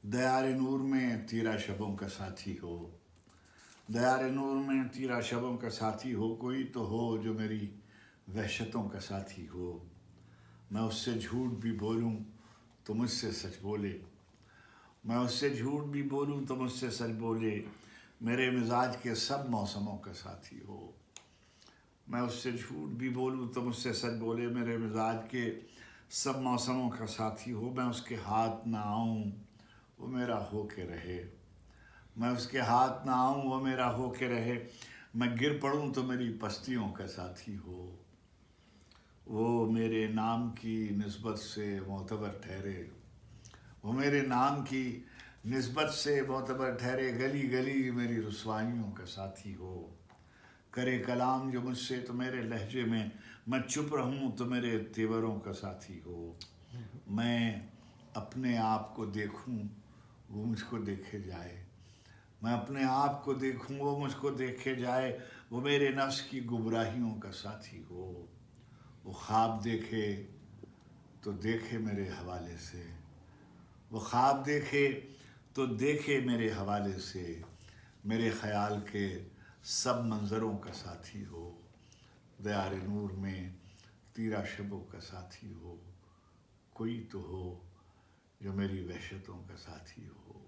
दयारे नूर में तेरा शबों का साथी हो, दयारे नूर में तेरा शबों का साथी हो, कोई तो हो जो मेरी वहशतों का साथी हो। मैं उससे झूठ भी बोलूं तो मुझसे सच बोले, मैं उससे झूठ भी बोलूं तो मुझसे सच बोले, मेरे मिजाज के सब मौसमों का साथी हो। मैं उससे झूठ भी बोलूं तो मुझसे सच बोले, मेरे मिजाज के सब मौसमों का साथी हो। मैं उसके हाथ ना आऊं वो मेरा हो के रहे, मैं उसके हाथ ना आऊं वो मेरा हो के रहे, मैं गिर पड़ूं तो मेरी पस्तियों का साथी हो। वो मेरे नाम की निस्बत से मोतबर ठहरे, वो मेरे नाम की निस्बत से मोतबर ठहरे, गली गली मेरी रुसवाइयों का साथी हो। करे कलाम जो मुझसे तो मेरे लहजे में, मैं चुप रहूं तो मेरे तेवरों का साथी हो। मैं अपने आप को देखूं वो मुझको देखे जाए, मैं अपने आप को देखूं वो मुझको देखे जाए, वो मेरे नफ्स की गुमराहियों का साथी हो। वो ख्वाब देखे तो देखे मेरे हवाले से, वो ख्वाब देखे तो देखे मेरे हवाले से, मेरे ख़याल के सब मंज़रों का साथी हो। दयारे नूर में तेरा शबों का साथी हो, कोई तो हो जो मेरी वहशतों का साथी हो।